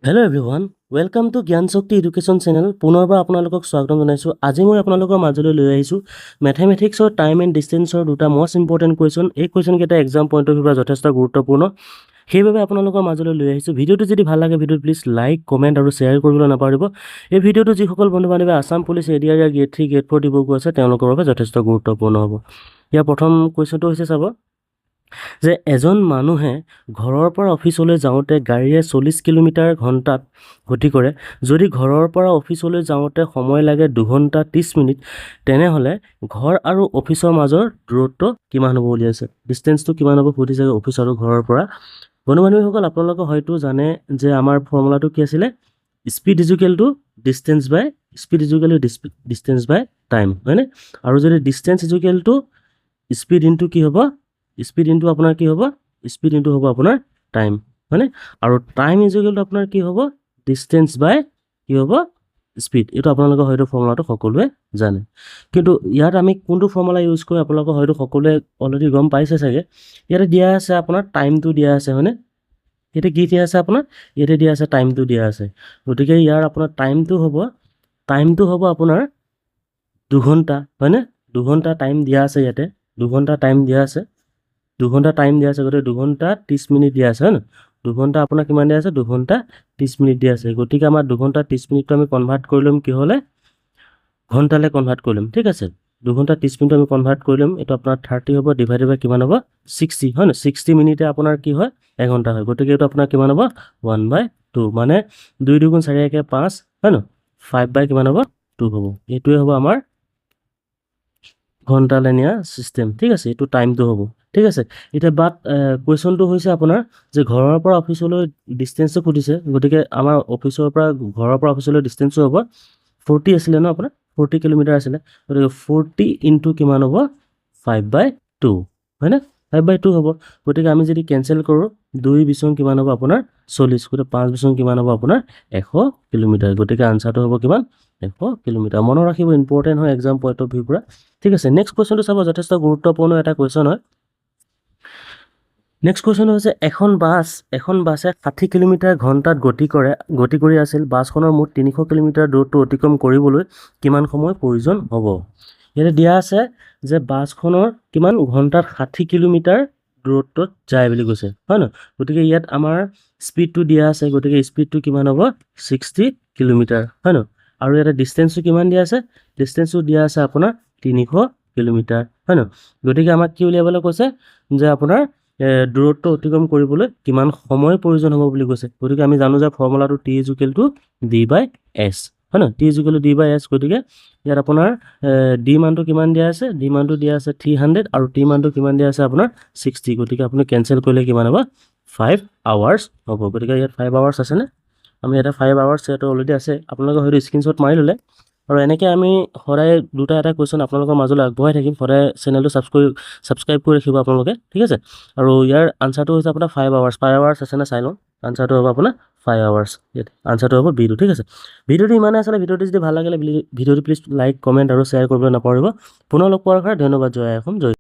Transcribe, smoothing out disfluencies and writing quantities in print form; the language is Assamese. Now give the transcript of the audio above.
হেল্ল' এভৰিৱান, ৱেলকাম টু জ্ঞান শক্তি এডুকেশ্যন চেনেল। পুনৰবাৰ আপোনালোকক স্বাগতম জনাইছোঁ। আজি মই আপোনালোকৰ মাজলৈ লৈ আহিছোঁ মেথমেটিক্সৰ টাইম এণ্ড ডিষ্টেঞ্চৰ দুটা মষ্ট ইম্পৰ্টেণ্ট কুৱেশ্যন। এই কুৱেশ্যনকেইটা এক্সাম পইণ্ট অফ ভিউৰ পৰা যথেষ্ট গুৰুত্বপূৰ্ণ, সেইবাবে আপোনালোকৰ মাজলৈ লৈ আহিছোঁ। ভিডিঅ'টো যদি ভাল লাগে ভিডিঅ'টো প্লিজ লাইক, কমেণ্ট আৰু শ্বেয়াৰ কৰিবলৈ নাপাহৰিব। এই ভিডিঅ'টো যিসকল বন্ধু বান্ধৱে Assam police ADRE grade 3 grade 4 দিবগৈ আছে তেওঁলোকৰ বাবে যথেষ্ট গুৰুত্বপূৰ্ণ হ'ব। ইয়াৰ প্ৰথম কুৱেশ্যনটো হৈছে চাব যে এজন মানুহে ঘৰৰ পৰা অফিচলৈ যাওঁতে গাড়ীৰে 40 কিলোমিটাৰ ঘণ্টাত গতি কৰে। যদি ঘৰৰ পৰা অফিচলৈ যাওঁতে সময় লাগে 2 ঘণ্টা 30 মিনিট, তেনেহ'লে ঘৰ আৰু অফিচৰ মাজৰ দূৰত্ব কিমান হ'ব উলিয়াইছে। ডিষ্টেঞ্চটো কিমান হ'ব সুধিছে অফিচ আৰু ঘৰৰ পৰা। বন্ধু বান্ধৱীসকল, আপোনালোকে হয়তো জানে যে আমাৰ ফৰ্মুলাটো কি আছিলে, speed is equal to distance by time, হয়নে? আৰু যদি distance is equal to speed into কি হ'ব, স্পীড ইনটু আপোনাৰ কি হ'ব, স্পীড ইনটু হ'ব আপোনাৰ টাইম, হয়নে? আৰু টাইম ইজুকেল টু আপোনাৰ কি হ'ব, ডিষ্টেঞ্চ বাই কি হ'ব, স্পীড। এইটো আপোনালোকে হয়তো ফৰ্মুলাটো সকলোৱে জানে, কিন্তু ইয়াত আমি কোনটো ফৰ্মুলা ইউজ কৰোঁ আপোনালোকে হয়তো সকলোৱে অলৰেডি গম পাইছে চাগে। ইয়াতে দিয়া আছে আপোনাৰ টাইমটো দিয়া আছে, হয়নে? ইয়াতে কি দিয়া আছে আপোনাৰ, ইয়াতে দিয়া আছে টাইমটো দিয়া আছে। গতিকে ইয়াৰ আপোনাৰ টাইমটো হ'ব আপোনাৰ 2 ঘণ্টা, হয়নে? 2 ঘণ্টা টাইম দিয়া আছে, ইয়াতে 2 ঘণ্টা টাইম দিয়া আছে, 2 ঘণ্টা টাইম দিয়া আছে। গতিকে 2 ঘণ্টা 30 মিনিট দিয়া আছে, হয় ন? 2 ঘণ্টা আপোনাৰ কিমান দিয়া আছে, 2 ঘণ্টা 30 মিনিট দিয়া আছে। গতিকে আমাৰ 2 ঘণ্টা 30 মিনিটটো আমি কনভাৰ্ট কৰি ল'ম কি হ'লে, ঘণ্টালৈ কনভাৰ্ট কৰি ল'ম, ঠিক আছে? 2 ঘণ্টা 30 মিনিট আমি কনভাৰ্ট কৰি ল'ম। এইটো আপোনাৰ 30 হ'ব, ডিভাইডেড বাই কিমান হ'ব, 60, হয় ন? 60 মিনিটে আপোনাৰ কি হয়, এঘণ্টা হয়। গতিকে এইটো আপোনাৰ কিমান হ'ব, 1/2, মানে 2 2 4 1 5, হয় ন? 5 বাই কিমান হ'ব, 2 হ'ব। এইটোৱে হ'ব আমাৰ ঘণ্টালৈ নিয়া ছিষ্টেম, ঠিক আছে? এইটো টাইমটো হ'ব, ঠিক আছে? এতিয়া বাট কুৱেশ্যনটো হৈছে আপোনাৰ যে ঘৰৰ পৰা অফিচলৈ ডিষ্টেঞ্চটো সুধিছে। গতিকে আমাৰ ঘৰৰ পৰা অফিচলৈ ডিষ্টেঞ্চটো হ'ব 40 আছিলে ন, আপোনাৰ 40 কিলোমিটাৰ আছিলে। গতিকে 40 ইনটু কিমান হ'ব, 5/2, হয়নে? 5/2 হ'ব। গতিকে আমি যদি কেঞ্চেল কৰোঁ, 2 বিচং কিমান হ'ব আপোনাৰ 40, গতিকে 5 বিচং কিমান হ'ব আপোনাৰ 100 কিলোমিটাৰ। গতিকে আনচাৰটো হ'ব কিমান, 100 কিলোমিটাৰ। মনত ৰাখিব, ইম্পৰ্টেণ্ট হয় এক্সাম পইণ্ট অফ ভিউৰ পৰা, ঠিক আছে? নেক্সট কুৱেশ্যনটো চাব, যথেষ্ট গুৰুত্বপূৰ্ণ এটা কুৱেশ্যন হয়। নেক্সট কুৱেশ্যন হৈছে এখন বাছে 60 কিলোমিটাৰ ঘণ্টাত গতি কৰি আছিল। বাছখনৰ মুঠ 300 কিলোমিটাৰ দূৰত্ব অতিক্ৰম কৰিবলৈ কিমান সময় প্ৰয়োজন হ'ব? ইয়াতে দিয়া আছে যে বাছখনৰ কিমান ঘণ্টাত 60 কিলোমিটাৰ দূৰত্বত যায় বুলি কৈছে, হয় নহয়? গতিকে ইয়াত আমাৰ স্পীডটো দিয়া আছে। গতিকে স্পীডটো কিমান হ'ব, 60 কিলোমিটাৰ, হয় নহয়? আৰু ইয়াতে ডিষ্টেঞ্চটো কিমান দিয়া আছে, ডিষ্টেঞ্চটো দিয়া আছে আপোনাৰ 300 কিলোমিটাৰ, হয় নহয়? গতিকে আমাক কি উলিয়াবলৈ কৈছে যে আপোনাৰ দূৰত্ব অতিক্ৰম কৰিবলৈ কিমান সময় প্ৰয়োজন হ'ব বুলি কৈছে। গতিকে আমি জানো যে ফৰ্মুলাটো T = D/S, হয় নহয়? T = D/S। গতিকে ইয়াত আপোনাৰ D মানটো কিমান দিয়া আছে, D মানটো দিয়া আছে 300 আৰু T মানটো কিমান দিয়া আছে আপোনাৰ 60। গতিকে আপুনি কেঞ্চেল কৰিলে কিমান হ'ব, 5 আৱাৰ্ছ হ'ব। গতিকে ইয়াত 5 আৱাৰ্ছ আছেনে? আমি ইয়াতে 5 আৱাৰ্ছ ইয়াতে অলৰেডি আছে। আপোনালোকে হয়তো স্ক্ৰীনশ্বট মাৰি ল'লে। আৰু এনেকৈ আমি সদায় এটা কুৱেশ্যন আপোনালোকৰ মাজলৈ আগবঢ়াই থাকিম। সদায় চেনেলটো ছাবস্ক্ৰাইব কৰি ৰাখিব আপোনালোকে, ঠিক আছে? আৰু ইয়াৰ আনচাৰটো হৈছে আপোনাৰ 5 আৱাৰ্ছ। 5 আৱাৰ্ছ আছেনে চাই লওঁ। আনচাৰটো হ'ব আপোনাৰ 5 আৱাৰ্ছ। ইয়াত আনচাৰটো হ'ব B টো, ঠিক আছে? ভিডিঅ'টো ইমানে আছিলে। ভিডিঅ'টো যদি ভাল লাগিলে ভিডিঅ'টো প্লিজ লাইক, কমেণ্ট আৰু শ্বেয়াৰ কৰিবলৈ নাপাহৰিব। পুনৰ লগ পোৱাৰ কাৰণে ধন্যবাদ। জয় অসম, জয়।